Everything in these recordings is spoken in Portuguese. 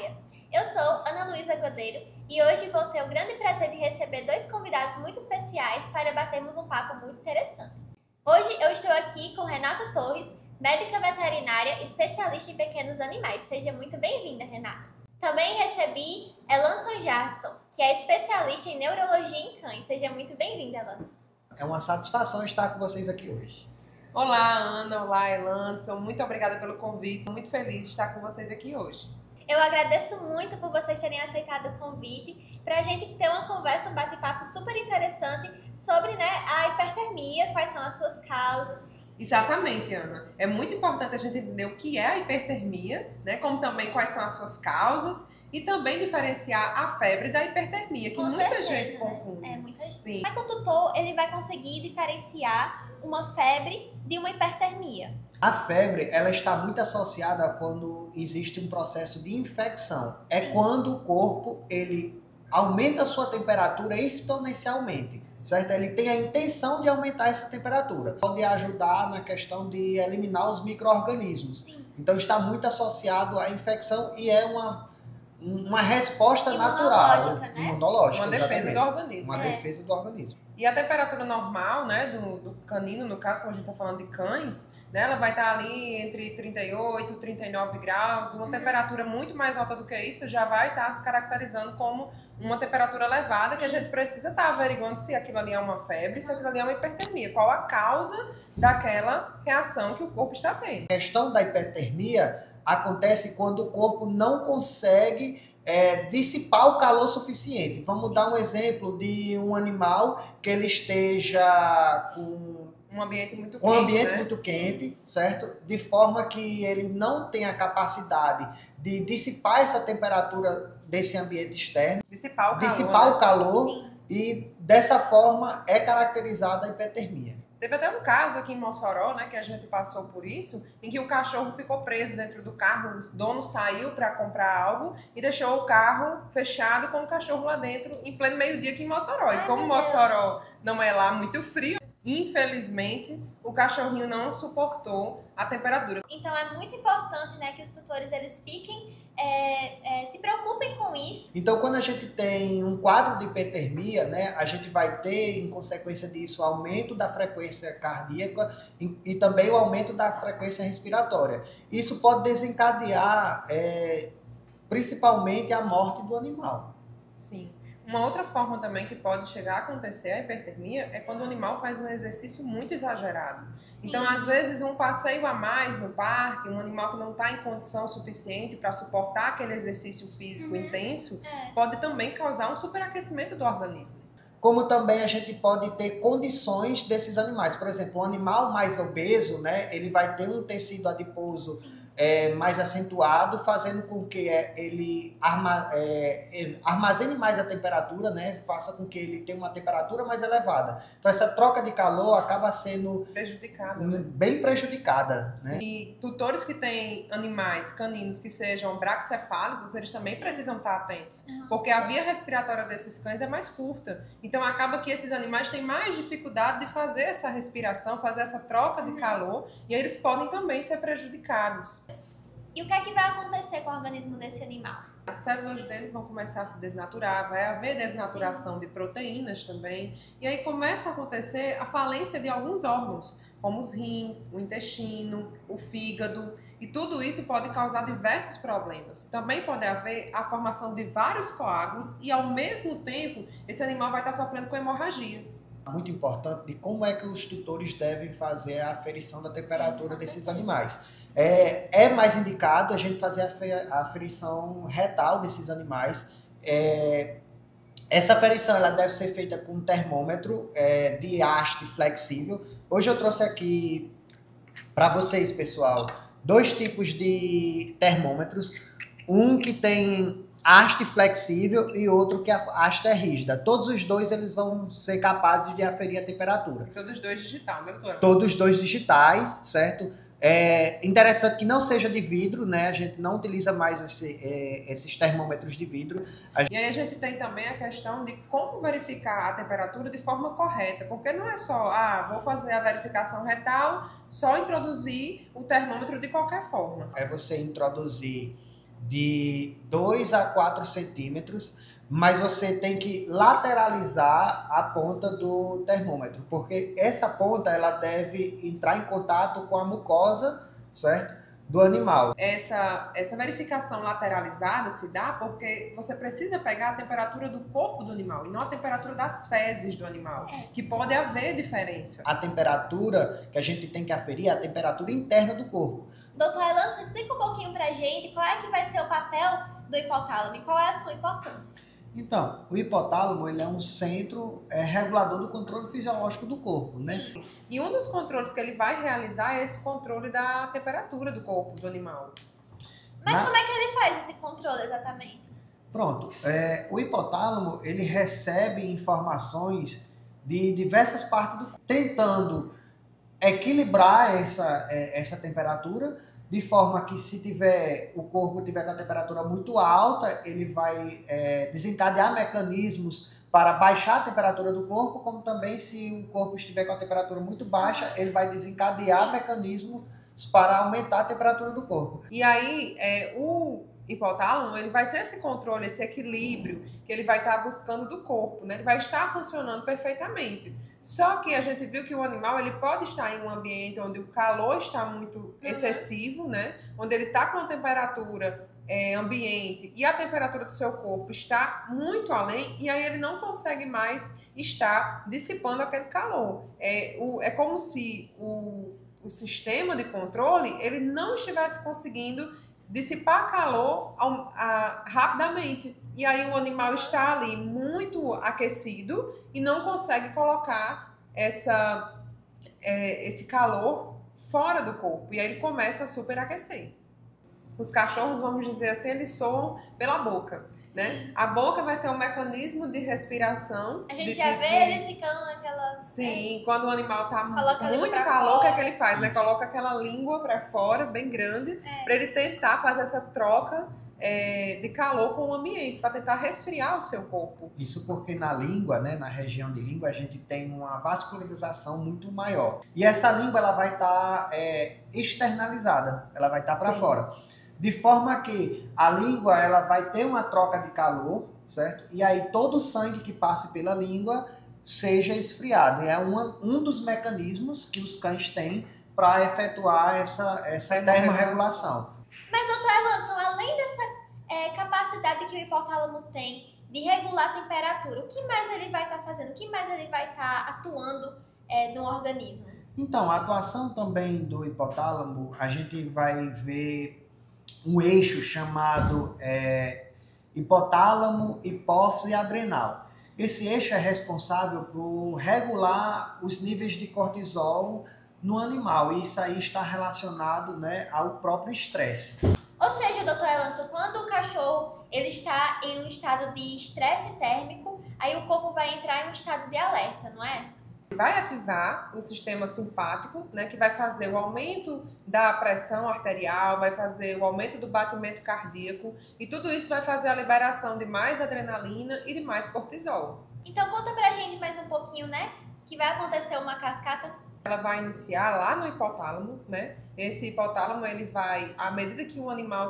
veterinária. Eu sou Ana Luísa Godeiro e hoje vou ter o grande prazer de receber dois convidados muito especiais para batermos um papo muito interessante. Hoje eu estou aqui com Renata Torres, médica veterinária especialista em pequenos animais. Seja muito bem-vinda, Renata. Também recebi Elanson Jardson, que é especialista em neurologia em cães. Seja muito bem-vinda, Elanson. É uma satisfação estar com vocês aqui hoje. Olá, Ana. Olá, Elanson. Muito obrigada pelo convite. Estou muito feliz de estar com vocês aqui hoje. Eu agradeço muito por vocês terem aceitado o convite para a gente ter uma conversa, um bate-papo super interessante sobre a hipertermia, quais são as suas causas. Exatamente, Ana. É muito importante a gente entender o que é a hipertermia, né? Como também quais são as suas causas e também diferenciar a febre da hipertermia, que muita gente confunde. É, muita gente. Sim. Como é que o tutor ele vai conseguir diferenciar uma febre de uma hipertermia? A febre, ela está muito associada a quando existe um processo de infecção. É quando o corpo, ele aumenta a sua temperatura exponencialmente, certo? Ele tem a intenção de aumentar essa temperatura. Pode ajudar na questão de eliminar os micro-organismos. Então está muito associado à infecção e é uma resposta natural, né? Imunológica, Uma defesa do organismo. Uma defesa do organismo. E a temperatura normal, né, do canino, no caso, quando a gente está falando de cães, né, ela vai estar ali entre 38 e 39 graus. Uma temperatura muito mais alta do que isso já vai estar se caracterizando como uma temperatura elevada, que a gente precisa estar averiguando se aquilo ali é uma febre, se aquilo ali é uma hipertermia. Qual a causa daquela reação que o corpo está tendo. A questão da hipertermia acontece quando o corpo não consegue dissipar o calor suficiente. Vamos dar um exemplo de um animal que ele esteja com um ambiente muito quente, um ambiente muito quente, certo? De forma que ele não tem a capacidade de dissipar essa temperatura desse ambiente externo, dissipar o calor e dessa forma é caracterizada a hipertermia. Teve até um caso aqui em Mossoró, né, que a gente passou por isso, em que o cachorro ficou preso dentro do carro, o dono saiu para comprar algo e deixou o carro fechado com o cachorro lá dentro, em pleno meio-dia aqui em Mossoró. E como Mossoró não é lá muito frio, infelizmente, o cachorrinho não suportou a temperatura. Então é muito importante, que os tutores eles fiquem, se preocupem com isso. Então, quando a gente tem um quadro de hipertermia, a gente vai ter, em consequência disso, aumento da frequência cardíaca e também o aumento da frequência respiratória. Isso pode desencadear, principalmente, a morte do animal. Sim. Uma outra forma também que pode chegar a acontecer a hipertermia é quando o animal faz um exercício muito exagerado. Sim. Então, às vezes, um passeio a mais no parque, um animal que não está em condição suficiente para suportar aquele exercício físico intenso, pode também causar um superaquecimento do organismo. Como também a gente pode ter condições desses animais. Por exemplo, um animal mais obeso, ele vai ter um tecido adiposo mais acentuado, fazendo com que ele armazene mais a temperatura, faça com que ele tenha uma temperatura mais elevada. Então essa troca de calor acaba sendo bem prejudicada. Né? E tutores que têm animais caninos que sejam braquicefálicos, eles também precisam estar atentos, porque a via respiratória desses cães é mais curta. Então acaba que esses animais têm mais dificuldade de fazer essa respiração, fazer essa troca de calor, e aí eles podem também ser prejudicados. E o que é que vai acontecer com o organismo desse animal? As células dele vão começar a se desnaturar, vai haver desnaturação de proteínas também, e aí começa a acontecer a falência de alguns órgãos, como os rins, o intestino, o fígado, e tudo isso pode causar diversos problemas. Também pode haver a formação de vários coágulos e, ao mesmo tempo, esse animal vai estar sofrendo com hemorragias. Muito importante de como é que os tutores devem fazer a aferição da temperatura desses animais. É mais indicado a gente fazer a aferição retal desses animais. Essa aferição ela deve ser feita com um termômetro de haste flexível. Hoje eu trouxe aqui para vocês, pessoal, 2 tipos de termômetros. Um que tem haste flexível e outro que a haste é rígida. Todos os dois eles vão ser capazes de aferir a temperatura. Todos os dois digitais, né, doutora? Todos os dois digitais, certo? É interessante que não seja de vidro, né? A gente não utiliza mais esses termômetros de vidro. E aí a gente tem também a questão de como verificar a temperatura de forma correta, porque não é só, vou fazer a verificação retal, só introduzir o termômetro de qualquer forma. É você introduzir de 2 a 4 centímetros, mas você tem que lateralizar a ponta do termômetro, porque essa ponta ela deve entrar em contato com a mucosa, certo? Do animal. Essa verificação lateralizada se dá porque você precisa pegar a temperatura do corpo do animal e não a temperatura das fezes do animal, que pode haver diferença. A temperatura que a gente tem que aferir é a temperatura interna do corpo. Doutor Elandson, explica um pouquinho pra gente qual é que vai ser o papel do hipotálamo e qual é a sua importância. Então, o hipotálamo ele é um centro regulador do controle fisiológico do corpo, né? Sim. E um dos controles que ele vai realizar é esse controle da temperatura do corpo do animal. Mas como é que ele faz esse controle exatamente? Pronto. O hipotálamo ele recebe informações de diversas partes do corpo, tentando equilibrar essa temperatura, de forma que se o corpo tiver com a temperatura muito alta, ele vai desencadear mecanismos para baixar a temperatura do corpo, como também se o corpo estiver com a temperatura muito baixa, ele vai desencadear mecanismos para aumentar a temperatura do corpo. E aí, o hipotálamo, ele vai ser esse controle, esse equilíbrio que ele vai estar buscando do corpo, né? Ele vai estar funcionando perfeitamente. Só que a gente viu que o animal ele pode estar em um ambiente onde o calor está muito excessivo, né? Onde ele está com a temperatura ambiente e a temperatura do seu corpo está muito além, e aí ele não consegue mais estar dissipando aquele calor. É como se o sistema de controle ele não estivesse conseguindo dissipar calor rapidamente. E aí o animal está ali muito aquecido e não consegue colocar esse calor fora do corpo. E aí ele começa a superaquecer. Os cachorros, vamos dizer assim, eles soam pela boca, né? A boca vai ser um mecanismo de respiração. A gente já vê eles ficando naquela... Sim, quando o animal tá Coloca muito calor, o que é que ele faz, né? Coloca aquela língua para fora, bem grande, para ele tentar fazer essa troca de calor com o ambiente, para tentar resfriar o seu corpo. Isso porque na língua, né, na região de língua, a gente tem uma vascularização muito maior. E essa língua ela vai estar externalizada, ela vai estar para fora. De forma que a língua ela vai ter uma troca de calor, certo? E aí todo o sangue que passe pela língua seja esfriado. E é um dos mecanismos que os cães têm para efetuar essa termorregulação. Mas, doutor Elandson, além dessa capacidade que o hipotálamo tem de regular a temperatura, o que mais ele vai estar fazendo? O que mais ele vai estar atuando no organismo? Então, a atuação também do hipotálamo, a gente vai ver um eixo chamado hipotálamo, hipófise e adrenal. Esse eixo é responsável por regular os níveis de cortisol no animal, e isso aí está relacionado, né, ao próprio estresse. Ou seja, doutor Elandson, quando o cachorro ele está em um estado de estresse térmico, aí o corpo vai entrar em um estado de alerta, não é? Vai ativar o sistema simpático, né, que vai fazer o aumento da pressão arterial, vai fazer o aumento do batimento cardíaco, e tudo isso vai fazer a liberação de mais adrenalina e de mais cortisol. Então conta pra gente mais um pouquinho, né, que vai acontecer uma cascata. Ela vai iniciar lá no hipotálamo, né? Esse hipotálamo, ele vai, à medida que o animal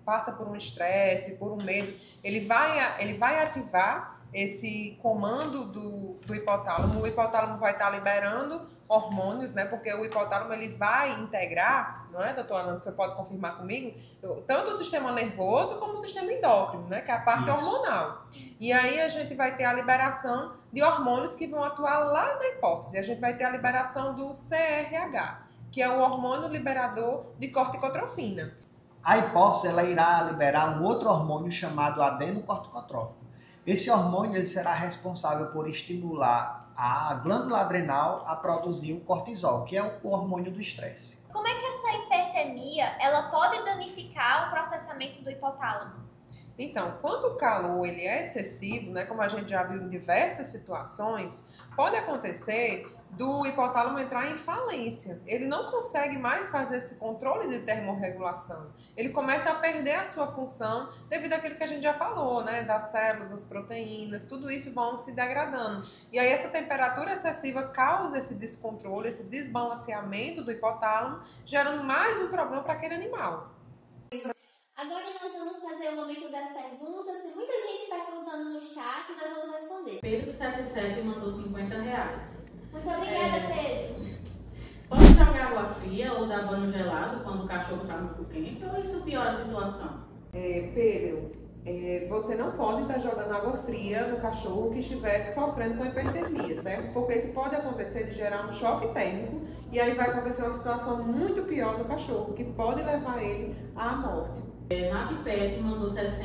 passa por um estresse, por um medo, ele vai ativar esse comando do hipotálamo. O hipotálamo vai estar liberando hormônios, né? Porque o hipotálamo ele vai integrar, não é, doutor Alan? Você pode confirmar comigo? Tanto o sistema nervoso como o sistema endócrino, né? Que é a parte hormonal. E aí a gente vai ter a liberação de hormônios que vão atuar lá na hipófise. A gente vai ter a liberação do CRH, que é o hormônio liberador de corticotrofina. A hipófise ela irá liberar um outro hormônio chamado adenocorticotrófico. Esse hormônio ele será responsável por estimular a glândula adrenal a produzir o cortisol, que é o hormônio do estresse. Como é que essa hipertermia ela pode danificar o processamento do hipotálamo? Então, quando o calor ele é excessivo, né, como a gente já viu em diversas situações, pode acontecer do hipotálamo entrar em falência. Ele não consegue mais fazer esse controle de termorregulação. Ele começa a perder a sua função devido àquilo que a gente já falou, né? Das células, das proteínas, tudo isso vão se degradando. E aí essa temperatura excessiva causa esse descontrole, esse desbalanceamento do hipotálamo, gerando mais um problema para aquele animal. Agora nós vamos fazer o momento das perguntas. Tem muita gente perguntando no chat e nós vamos responder. Pedro77 mandou R$50. Muito obrigada, Pedro. Pode jogar água fria ou dar banho gelado quando o cachorro está muito quente ou isso piora a situação? Pedro, você não pode estar jogando água fria no cachorro que estiver sofrendo com hipertermia, certo? Porque isso pode acontecer de gerar um choque térmico e aí vai acontecer uma situação muito pior no cachorro, que pode levar ele à morte. Natipet mandou R$60.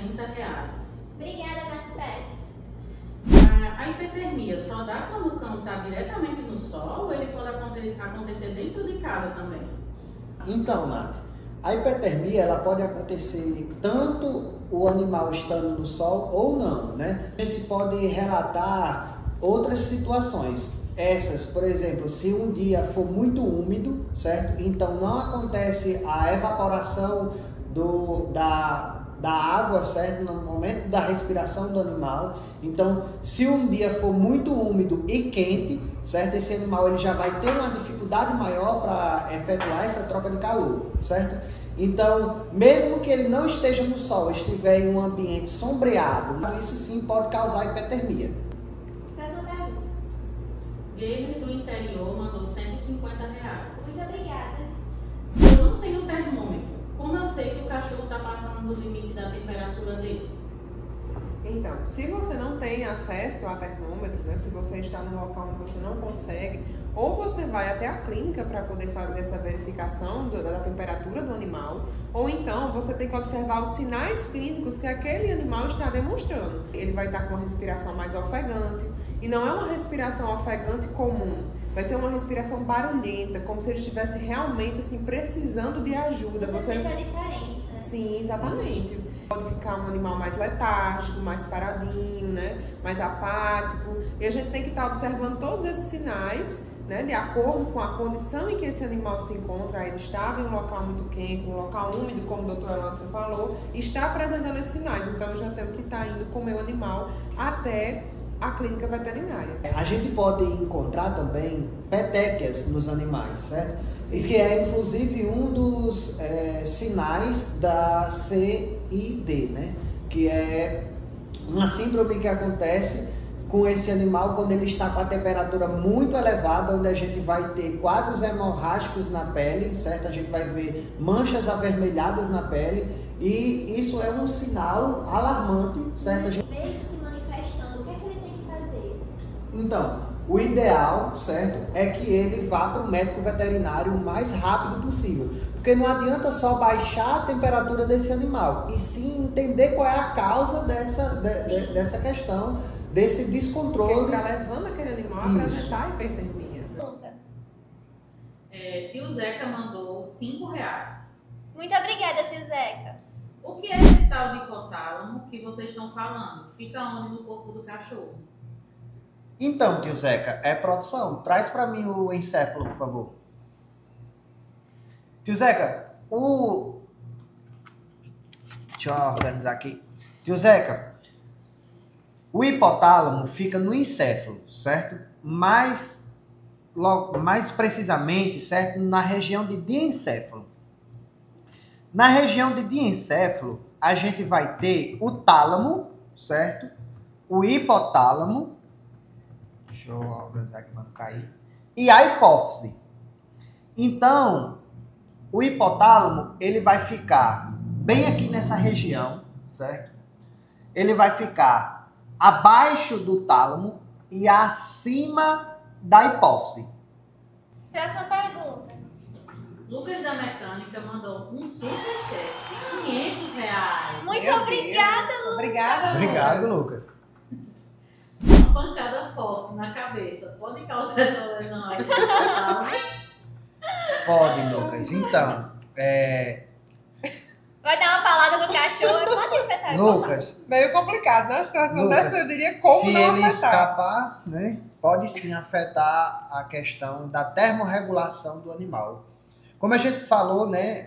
Obrigada, Natipet. A hipertermia só dá quando o cão está diretamente no sol ou ele pode acontecer dentro de casa também? Então, Nath, a hipertermia ela pode acontecer tanto o animal estando no sol ou não, né? A gente pode relatar outras situações. Essas, por exemplo, se um dia for muito úmido, certo? Então não acontece a evaporação da água, certo? No momento da respiração do animal. Então, se um dia for muito úmido e quente, certo? Esse animal ele já vai ter uma dificuldade maior para efetuar essa troca de calor, certo? Então, mesmo que ele não esteja no sol, estiver em um ambiente sombreado, isso sim pode causar hipertermia. Próxima pergunta. Gamer do interior mandou R$150. Muito obrigada. Se eu não tenho termômetro, como eu sei que o cachorro está passando do limite da temperatura dele? Então, se você não tem acesso a termômetro, né, se você está num local onde você não consegue, ou você vai até a clínica para poder fazer essa verificação da temperatura do animal, ou então você tem que observar os sinais clínicos que aquele animal está demonstrando. Ele vai estar com uma respiração mais ofegante, e não é uma respiração ofegante comum, vai ser uma respiração barulhenta, como se ele estivesse realmente assim, precisando de ajuda. Você sente a diferença, né? Sim, exatamente. Pode ficar um animal mais letárgico, mais paradinho, né? Mais apático. E a gente tem que estar observando todos esses sinais, né? De acordo com a condição em que esse animal se encontra. Ele estava em um local muito quente, um local úmido, como o Dr. Elandson falou, e está apresentando esses sinais. Então eu já tenho que estar indo com o meu animal até a clínica veterinária. A gente pode encontrar também petequias nos animais, certo? E que é inclusive um dos sinais da CID, né? Que é uma síndrome que acontece com esse animal quando ele está com a temperatura muito elevada, onde a gente vai ter quadros hemorrágicos na pele, certo? A gente vai ver manchas avermelhadas na pele e isso é um sinal alarmante, certo? A gente... Vê isso se manifestando, o que é que ele tem que fazer? Então, o ideal, certo, é que ele vá para o médico veterinário o mais rápido possível. Porque não adianta só baixar a temperatura desse animal, e sim entender qual é a causa dessa questão, desse descontrole. Porque está levando aquele animal a apresentar hipertermia. Tio Zeca mandou R$5. Muito obrigada, tio Zeca. O que é esse tal de hipotálamo que vocês estão falando? Fica onde no corpo do cachorro? Então, tio Zeca, é produção. Traz para mim o encéfalo, por favor. Tio Zeca, deixa eu organizar aqui. Tio Zeca, o hipotálamo fica no encéfalo, certo? Mais precisamente, certo? Na região de diencéfalo. Na região de diencéfalo, a gente vai ter o tálamo, certo? O hipotálamo. Deixa eu organizar aqui para não cair. E a hipófise. Então, o hipotálamo, ele vai ficar bem aqui nessa região, certo? Ele vai ficar abaixo do tálamo e acima da hipófise. Próxima pergunta. Lucas da Mecânica mandou um superchat de R$500. Muito Meu obrigada, Deus. Lucas. Obrigada, Obrigado, Lucas. Uma pancada forte na cabeça pode causar essa lesão aí? Pode, Lucas. Então, Vai dar uma palada no cachorro, pode afetar. Lucas, Meio complicado, né? A situação Lucas, dessa, eu diria como se não ele afetar. escapar, né, pode sim afetar a questão da termorregulação do animal. Como a gente falou, né,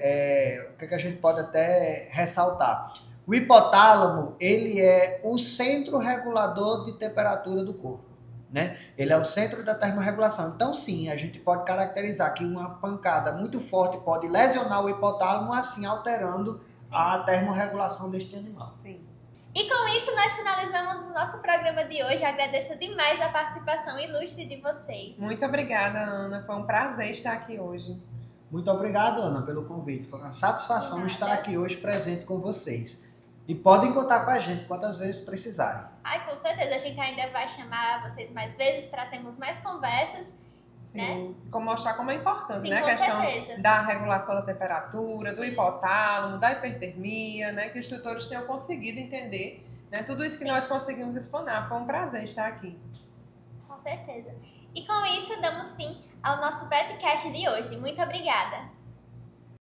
o que a gente pode até ressaltar? O hipotálamo, ele é o centro regulador de temperatura do corpo, né? Ele é o centro da termorregulação. Então, sim, a gente pode caracterizar que uma pancada muito forte pode lesionar o hipotálamo, assim alterando a termorregulação deste animal. Sim. E com isso nós finalizamos o nosso programa de hoje. Agradeço demais a participação ilustre de vocês. Muito obrigada, Ana. Foi um prazer estar aqui hoje. Muito obrigado, Ana, pelo convite. Foi uma satisfação De nada. estar aqui hoje presente com vocês. E podem contar com a gente quantas vezes precisarem. Ai, com certeza, a gente ainda vai chamar vocês mais vezes para termos mais conversas. Sim. Né? Como mostrar como é importante, Sim, né? A com questão certeza. da regulação da temperatura, do Sim. hipotálamo, da hipertermia, né? Que os tutores tenham conseguido entender, né? Tudo isso que nós conseguimos explanar. Foi um prazer estar aqui. Com certeza. E com isso damos fim ao nosso VetCast de hoje. Muito obrigada!